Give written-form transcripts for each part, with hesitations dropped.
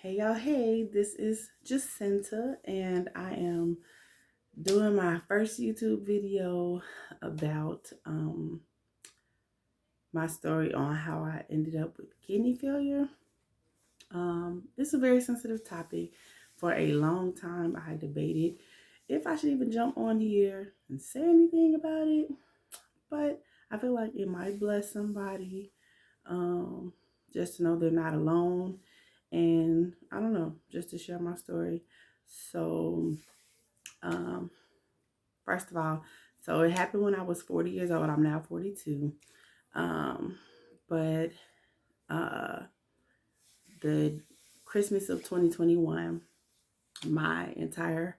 Hey y'all, hey, this is Jacinta, and I am doing my first YouTube video about my story on how I ended up with kidney failure. It's a very sensitive topic. For a long time, I debated if I should even jump on here and say anything about it, but I feel like it might bless somebody just to know they're not alone. And I don't know, just to share my story. So, um, first of all, so it happened when I was 40 years old. I'm now 42. Um, but uh, the Christmas of 2021, my entire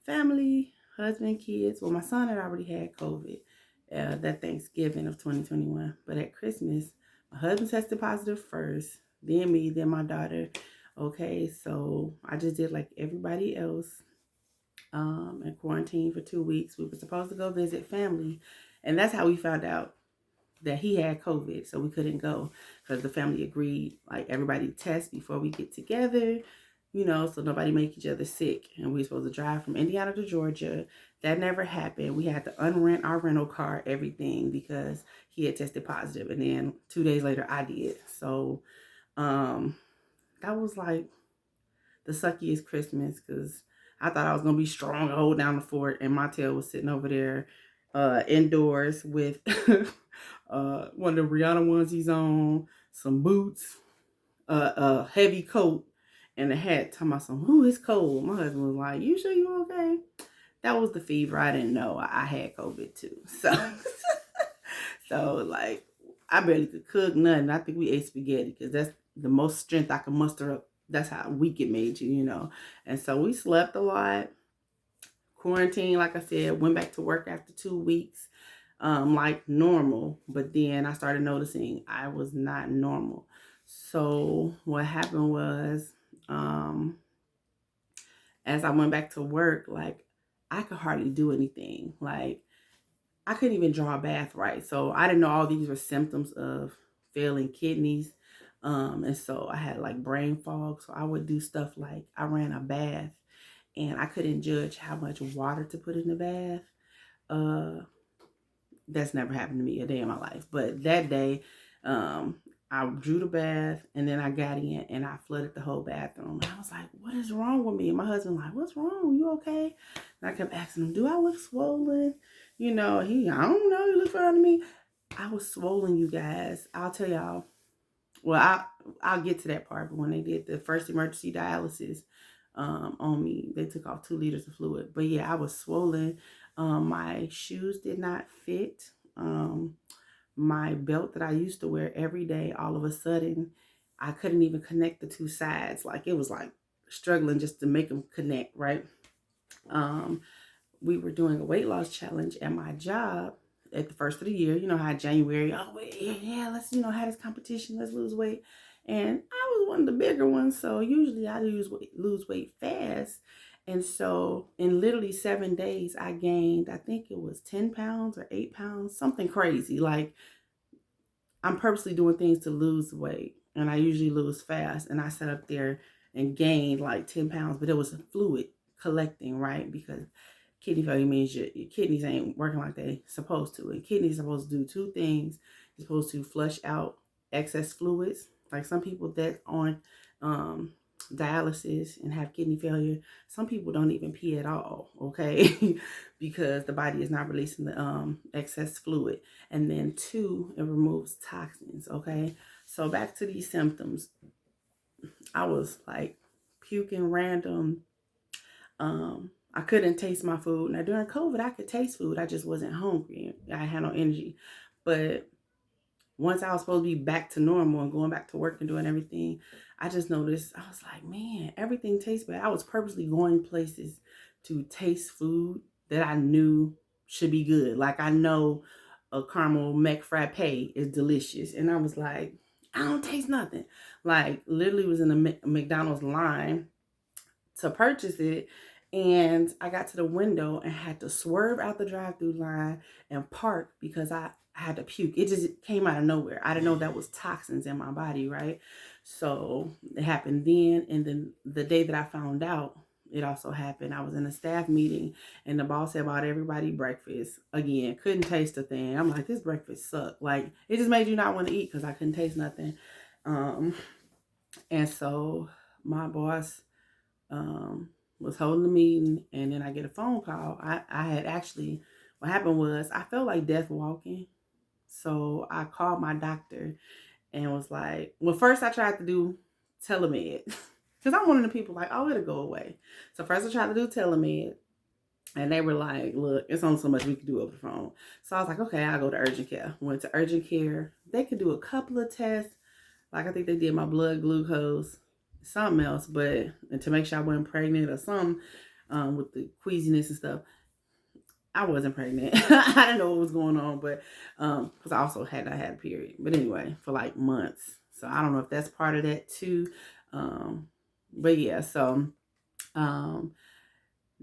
family, husband, kids, well, my son had already had COVID that Thanksgiving of 2021. But at Christmas, my husband tested positive first, then me, then my daughter. Okay, so I just did like everybody else and quarantined for 2 weeks. We were supposed to go visit family, and that's how we found out that he had COVID. So we couldn't go because the family agreed, like everybody test before we get together, so nobody make each other sick. And we were supposed to drive from Indiana to Georgia. That never happened. We had to unrent our rental car, everything, because he had tested positive. And then 2 days later, I did. So um, that was like the suckiest Christmas because I thought I was gonna be strong and hold down the fort, and my tail was sitting over there indoors with one of the Rihanna onesies on, some boots, a heavy coat, and a hat. Talking about some, "Ooh, it's cold." My husband was like, "You sure you okay?" That was the fever. I didn't know I had COVID too. So, so like, I barely could cook nothing. I think we ate spaghetti because that's the most strength I could muster up. That's how weak it made you. And so we slept a lot. Quarantine, like I said, went back to work after 2 weeks, like normal. But then I started noticing I was not normal. So what happened was, um, as I went back to work, like I could hardly do anything. Like I couldn't even draw a bath right. So I didn't know all these were symptoms of failing kidneys. And so I had like brain fog. So I would do stuff like I ran a bath and I couldn't judge how much water to put in the bath. Uh, that's never happened to me a day in my life. But that day, um, I drew the bath and then I got in and I flooded the whole bathroom. And I was like, what is wrong with me? And my husband like, what's wrong? You okay? And I kept asking him, do I look swollen? I don't know, you look fine to me. I was swollen, you guys. I'll tell y'all. Well, I'll get to that part. But when they did the first emergency dialysis on me, they took off 2 liters of fluid. But yeah, I was swollen. My shoes did not fit. My belt that I used to wear every day, all of a sudden, I couldn't even connect the two sides. Like it was like struggling just to make them connect, right? Um, we were doing a weight loss challenge at my job at the first of the year. You know how January, oh wait, yeah, let's have this competition, let's lose weight. And I was one of the bigger ones, so usually I lose weight fast. And so in literally 7 days, I gained, I think it was 10 pounds or 8 pounds, something crazy. Like I'm purposely doing things to lose weight, and I usually lose fast. And I sat up there and gained like 10 pounds, but it was fluid collecting, right? Because kidney failure means your kidneys ain't working like they supposed to. And kidneys are supposed to do two things. You're supposed to flush out excess fluids. Like some people that on um, dialysis and have kidney failure, some people don't even pee at all, okay? Because the body is not releasing the excess fluid. And then two, it removes toxins, okay? So back to these symptoms. I was like puking random. I couldn't taste my food. Now during COVID, I could taste food. I just wasn't hungry. I had no energy. But once I was supposed to be back to normal and going back to work and doing everything, I just noticed, I was like, man, everything tastes bad. I was purposely going places to taste food that I knew should be good. Like I know a caramel mac frappe is delicious. And I was like, I don't taste nothing. Like literally was in a McDonald's line to purchase it. And I got to the window and had to swerve out the drive-through line and park because I I had to puke. It just came out of nowhere. I didn't know that was toxins in my body, right? So it happened then. And then the day that I found out, it also happened. I was in a staff meeting and the boss had bought everybody breakfast. Again, couldn't taste a thing. I'm like, this breakfast sucked. Like, it just made you not want to eat because I couldn't taste nothing. And so my boss was holding the meeting, and then I get a phone call. I had actually, what happened was I felt like death walking. So I called my doctor and was like, well, first I tried to do telemed because I'm one of the people like, oh, it'll go away. So first I tried to do telemed, and they were like, look, it's only so much we can do over the phone. So I was like, okay, I'll go to urgent care. Went to urgent care. They could do a couple of tests. Like I think they did my blood glucose, something else, but and to make sure I wasn't pregnant or something with the queasiness and stuff. I wasn't pregnant. I didn't know what was going on, but because I also had a period. But anyway, for like months. So I don't know if that's part of that too. But yeah, so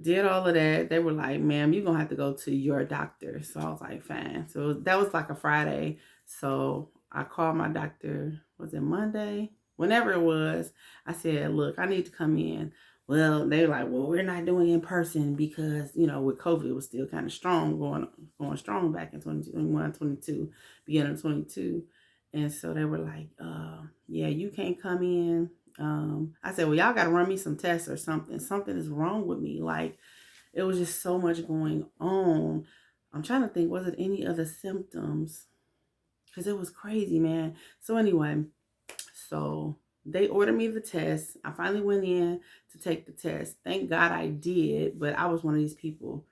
did all of that. They were like, ma'am, you're gonna have to go to your doctor. So I was like, fine. So that was like a Friday. So I called my doctor, was it Monday? Whenever it was, I said, look, I need to come in. Well, they were like, well, we're not doing in person because, you know, with COVID, it was still kind of strong, going strong back in 2021, 22, beginning of 22. And so they were like, yeah, you can't come in. I said, well, y'all got to run me some tests or something. Something is wrong with me. Like, it was just so much going on. I'm trying to think, was it any other symptoms? Because it was crazy, man. So anyway, so they ordered me the test. I finally went in to take the test. Thank God I did, but I was one of these people,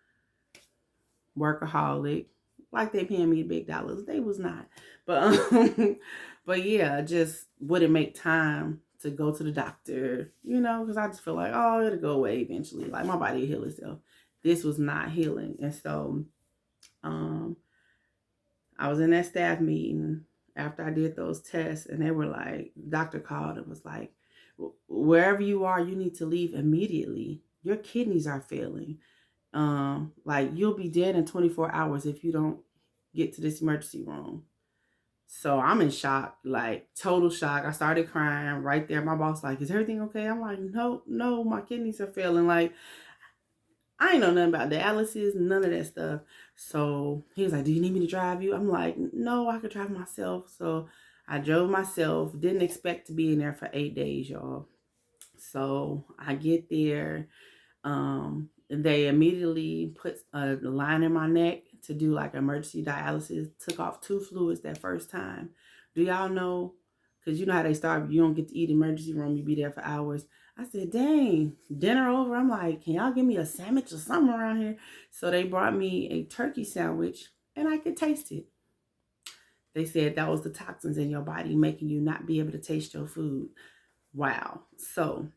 workaholic, like they paying me big dollars. They was not. But yeah, just wouldn't make time to go to the doctor, you know, because I just feel like, oh, it'll go away eventually. Like my body will heal itself. This was not healing. And so I was in that staff meeting after I did those tests, and they were like, doctor called and was like, wherever you are, you need to leave immediately. Your kidneys are failing. Like you'll be dead in 24 hours if you don't get to this emergency room. So I'm in shock, like total shock. I started crying right there. My boss like, is everything okay? I'm like, no, my kidneys are failing. Like, I ain't know nothing about dialysis, none of that stuff. So he was like, do you need me to drive you? I'm like, no, I could drive myself. So I drove myself, didn't expect to be in there for 8 days, y'all. So I get there. They immediately put a line in my neck to do like emergency dialysis. Took off 2 fluids that first time. Do y'all know? Because you know how they start, you don't get to eat emergency room, you be there for hours. I said, dang, dinner over. I'm like, can y'all give me a sandwich or something around here? So they brought me a turkey sandwich and I could taste it. They said that was the toxins in your body making you not be able to taste your food. Wow. So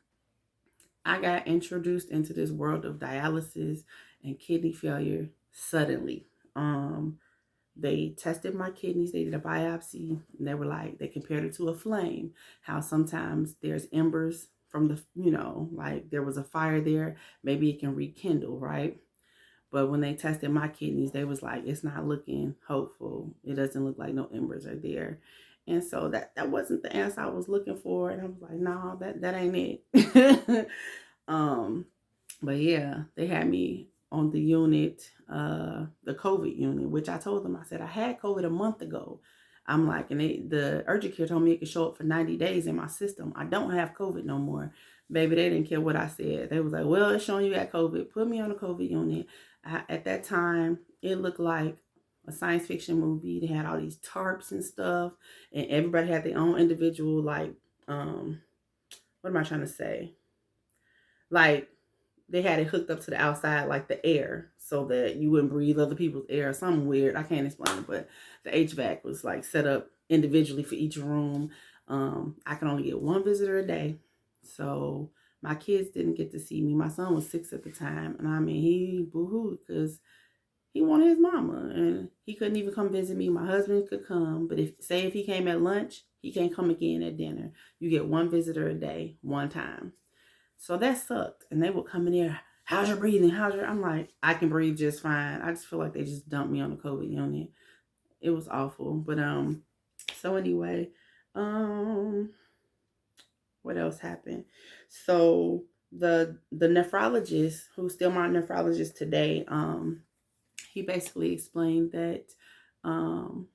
I got introduced into this world of dialysis and kidney failure suddenly. They tested my kidneys, they did a biopsy, and they were like, they compared it to a flame. How sometimes there's embers from the, you know, like there was a fire there, maybe it can rekindle, right? But when they tested my kidneys, they was like, it's not looking hopeful. It doesn't look like no embers are there. And so that wasn't the answer I was looking for. And I was like, no, that ain't it. But yeah, they had me on the unit, the COVID unit, which I told them, I said, I had COVID a month ago. I'm like, and the urgent care told me it could show up for 90 days in my system. I don't have COVID no more. Baby, they didn't care what I said. They was like, well, it's showing you got COVID. Put me on the COVID unit. At that time, it looked like a science fiction movie. They had all these tarps and stuff, and everybody had their own individual, like, what am I trying to say? Like, they had it hooked up to the outside, like the air, so that you wouldn't breathe other people's air. Something weird. I can't explain it, but the HVAC was like set up individually for each room. I can only get 1 visitor a day. So my kids didn't get to see me. My son was 6 at the time. And I mean, he boo-hooed because he wanted his mama. And he couldn't even come visit me. My husband could come. But if he came at lunch, he can't come again at dinner. You get 1 visitor a day, 1 time. So that sucked. And they would come in there, how's your breathing? I'm like, I can breathe just fine. I just feel like they just dumped me on the COVID unit. It was awful. But so anyway, um what else happened? So the nephrologist who's still my nephrologist today, he basically explained that um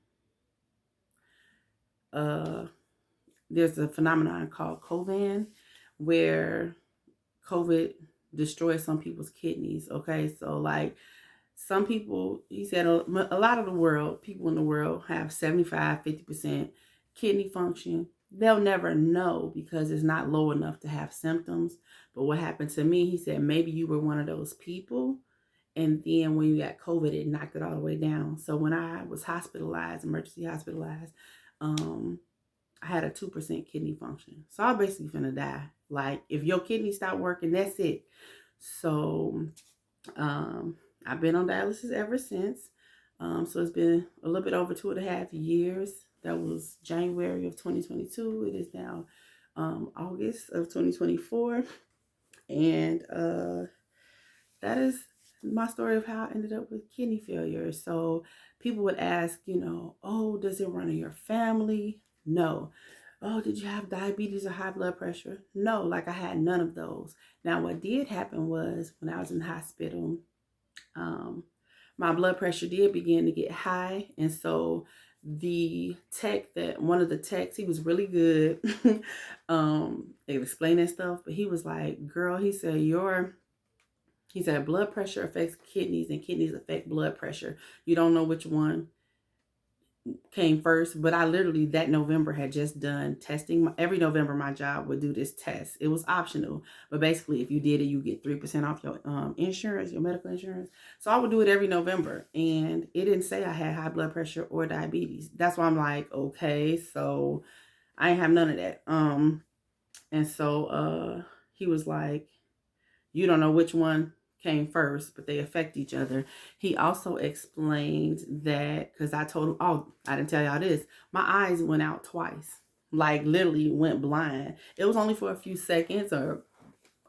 uh there's a phenomenon called COVID where COVID destroys some people's kidneys. Okay, so like some people, he said a lot of the world, people in the world have 75-50% kidney function. They'll never know because it's not low enough to have symptoms. But what happened to me, he said, maybe you were one of those people. And then when you got COVID, it knocked it all the way down. So when I was hospitalized, emergency hospitalized, um, I had a 2% kidney function. So I basically finna die. Like if your kidney stop working, that's it. So um, I've been on dialysis ever since. So it's been a little bit over 2.5 years. That was January of 2022. It is now August of 2024. And that is my story of how I ended up with kidney failure. So people would ask, oh, does it run in your family? No. Oh, did you have diabetes or high blood pressure? No, like I had none of those. Now, what did happen was when I was in the hospital, my blood pressure did begin to get high. And so one of the techs, he was really good at explaining stuff, but he was like, girl, he said blood pressure affects kidneys and kidneys affect blood pressure. You don't know which one came first, but I literally that November had just done testing. Every November my job would do this test. It was optional, but basically if you did it, you get 3% off your insurance, your medical insurance. So I would do it every November, and it didn't say I had high blood pressure or diabetes. That's why I'm like, okay, so I ain't have none of that. And so he was like, you don't know which one came first, but they affect each other. He also explained that, because I told him, oh, I didn't tell y'all this, my eyes went out twice, like literally went blind. It was only for a few seconds or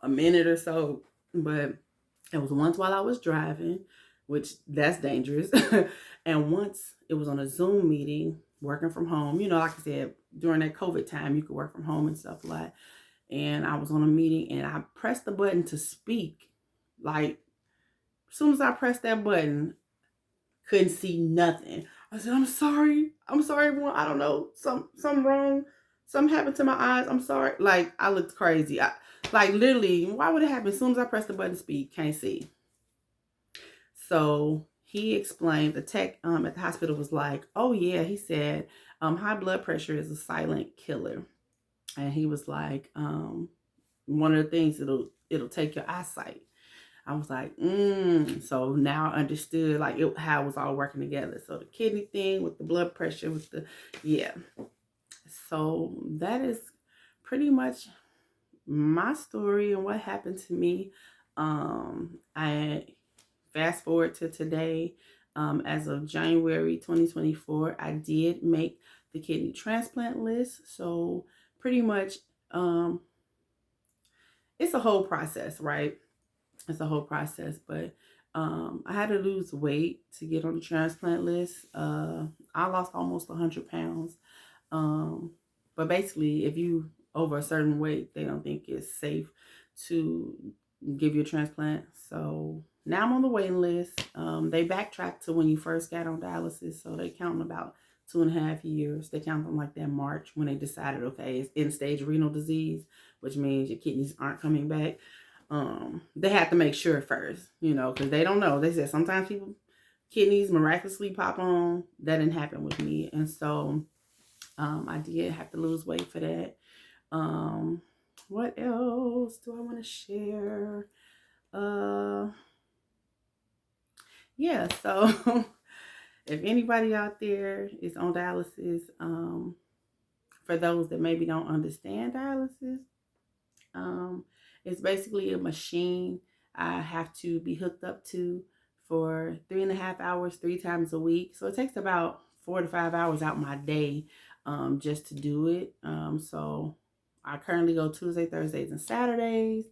a minute or so, but it was once while I was driving, which that's dangerous. And once it was on a Zoom meeting, working from home. Like I said, during that COVID time, you could work from home and stuff a lot. And I was on a meeting and I pressed the button to speak. Like, as soon as I pressed that button, couldn't see nothing. I said, I'm sorry, everyone. I don't know. Something wrong. Something happened to my eyes. I'm sorry. Like, I looked crazy. Like, literally, why would it happen? As soon as I pressed the button to speak, can't see. So he explained, the tech at the hospital was like, oh yeah, he said, high blood pressure is a silent killer. And he was like, one of the things it'll take your eyesight. I was like, so now I understood like how it was all working together. So the kidney thing with the blood pressure with yeah. So that is pretty much my story and what happened to me. I fast forward to today. As of January 2024, I did make the kidney transplant list. So pretty much, it's a whole process, right? It's a whole process, but I had to lose weight to get on the transplant list. I lost almost 100 pounds. But basically, if you over a certain weight, they don't think it's safe to give you a transplant. So now I'm on the waiting list. They backtracked to when you first got on dialysis, so they counting about 2.5 years. They count from like that March when they decided, okay, it's end stage renal disease, which means your kidneys aren't coming back. They had to make sure first, because they don't know. They said sometimes people kidneys miraculously pop on. That didn't happen with me, and so I did have to lose weight for that. What else do I want to share? Yeah. So if anybody out there is on dialysis, for those that maybe don't understand dialysis, it's basically a machine I have to be hooked up to for 3.5 hours, 3 times a week. So it takes about 4 to 5 hours out my day just to do it. So I currently go Tuesday, Thursdays, and Saturdays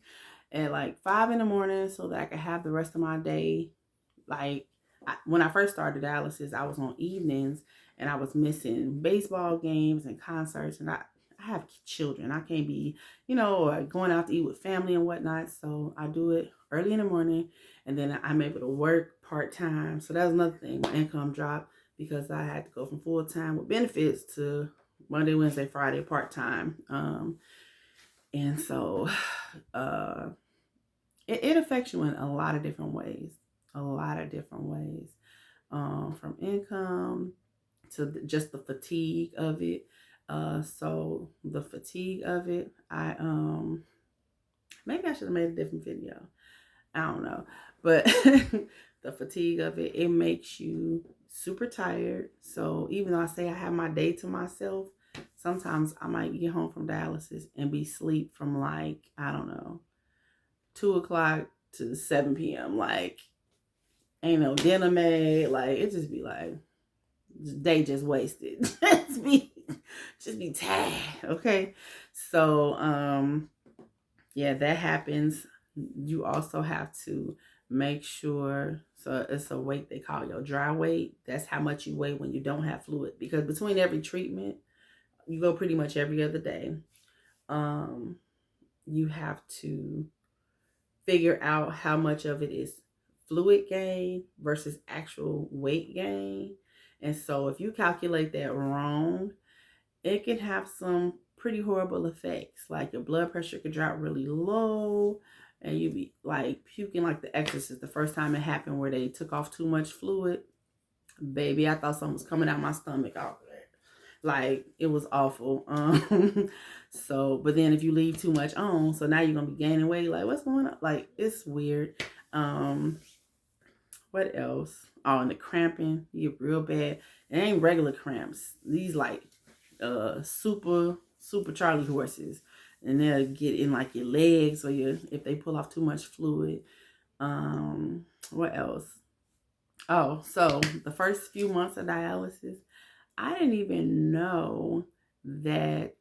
at like 5 in the morning so that I can have the rest of my day. Like, when I first started dialysis, I was on evenings and I was missing baseball games and concerts. And I have children. I can't be, going out to eat with family and whatnot. So I do it early in the morning, and then I'm able to work part time. So that was another thing. My income dropped because I had to go from full time with benefits to Monday, Wednesday, Friday part time. And so it affects you in a lot of different ways. A lot of different ways. From income to just the fatigue of it. So the fatigue of it, maybe I should have made a different video. I don't know, but the fatigue of it, it makes you super tired. So even though I say I have my day to myself, sometimes I might get home from dialysis and be asleep from like, I don't know, 2 o'clock to 7 p.m. Like, ain't no dinner made. Like, it just be like, day just wasted. just be tired. Okay. So, yeah, that happens. You also have to make sure, so it's a weight they call your dry weight. That's how much you weigh when you don't have fluid, because between every treatment, you go pretty much every other day. You have to figure out how much of it is fluid gain versus actual weight gain. And so if you calculate that wrong, it can have some pretty horrible effects. Like your blood pressure could drop really low and you be like puking like The Exorcist. The first time it happened where they took off too much fluid, baby, I thought something was coming out my stomach off of that. Like, it was awful. So, but then if you leave too much on, so now you're gonna be gaining weight. Like, what's going on? Like, it's weird. What else? Oh, and the cramping, you get real bad. It ain't regular cramps. These like super Charlie horses, and they'll get in like your legs or if they pull off too much fluid. What else? Oh, so the first few months of dialysis, I didn't even know that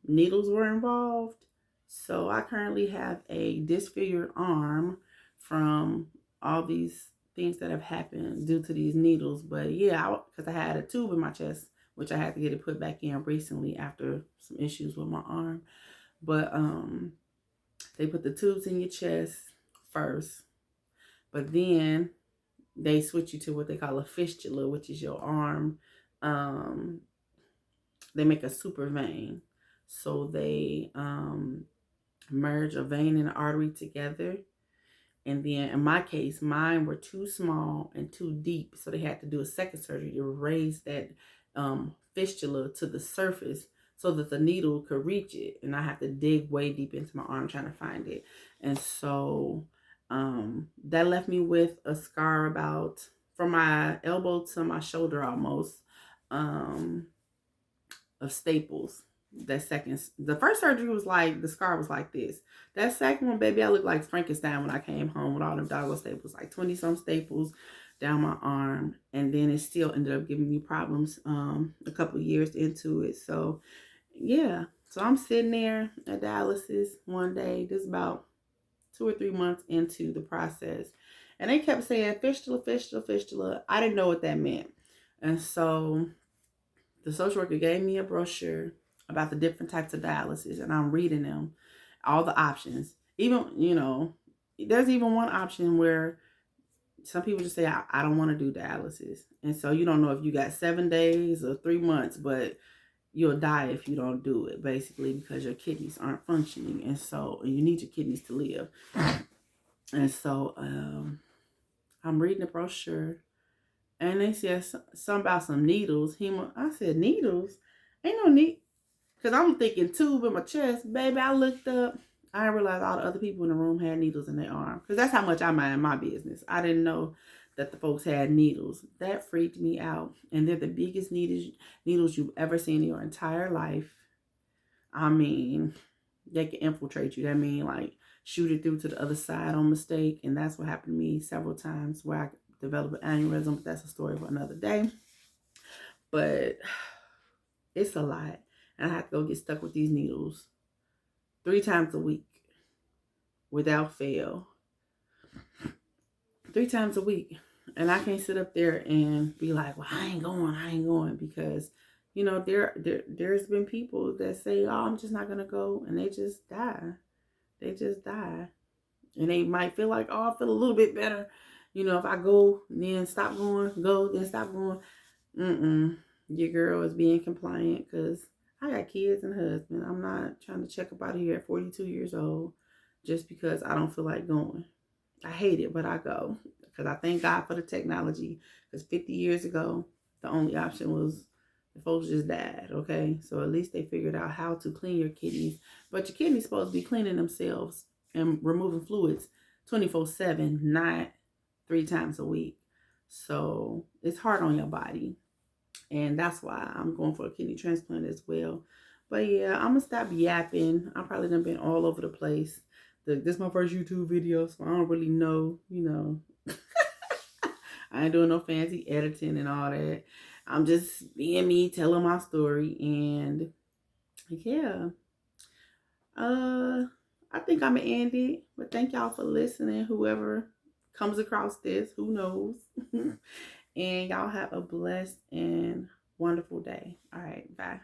needles were involved. So I currently have a disfigured arm from all these things that have happened due to these needles. But yeah, because I had a tube in my chest, which I had to get it put back in recently after some issues with my arm. But they put the tubes in your chest first, but then they switch you to what they call a fistula, which is your arm. They make a super vein. So they merge a vein and an artery together. And then in my case, mine were too small and too deep. So they had to do a second surgery to raise that fistula to the surface so that the needle could reach it. And I have to dig way deep into my arm trying to find it. And so that left me with a scar about from my elbow to my shoulder almost of staples. The first surgery was like, the scar was like this. That second one, baby, I looked like Frankenstein when I came home with all them doggo staples, like 20 some staples down my arm. And then it still ended up giving me problems a couple of years into it. So yeah, so I'm sitting there at dialysis one day, this is about 2 or 3 months into the process, and they kept saying fistula, fistula, fistula. I didn't know what that meant. And so the social worker gave me a brochure about the different types of dialysis, and I'm reading them, all the options. Even, there's even one option where some people just say, I don't want to do dialysis. And so you don't know if you got 7 days or 3 months, but you'll die if you don't do it, basically, because your kidneys aren't functioning. And so you need your kidneys to live. And so I'm reading the brochure, and they said something about some needles. I said, needles? Ain't no need. Because I'm thinking tube in my chest. Baby, I looked up. I realized all the other people in the room had needles in their arm. Because that's how much I mind my business. I didn't know that the folks had needles. That freaked me out. And they're the biggest needles you've ever seen in your entire life. I mean, they can infiltrate you. That means like shoot it through to the other side on mistake. And that's what happened to me several times where I developed an aneurysm. But that's a story for another day. But it's a lot. And I have to go get stuck with these needles 3 times a week without fail. 3 times a week. And I can't sit up there and be like, well, I ain't going because, you know, there's been people that say, oh, I'm just not gonna go, and they just die. They just die. And they might feel like, oh, I feel a little bit better. You know, if I go, then stop going, go, then stop going. Your girl is being compliant because I got kids and a husband. I'm not trying to check up out of here at 42 years old just because I don't feel like going. I hate it, but I go because I thank God for the technology. Because 50 years ago, the only option was the folks just died, okay? So at least they figured out how to clean your kidneys. But your kidneys supposed to be cleaning themselves and removing fluids 24/7, not 3 times a week. So it's hard on your body. And that's why I'm going for a kidney transplant as well. But yeah, I'm going to stop yapping. I probably done been all over the place. This is my first YouTube video, so I don't really know, you know. I ain't doing no fancy editing and all that. I'm just being me, telling my story. And yeah, I think I'm going to end it. But thank y'all for listening. Whoever comes across this, who knows. And y'all have a blessed and wonderful day. All right, bye.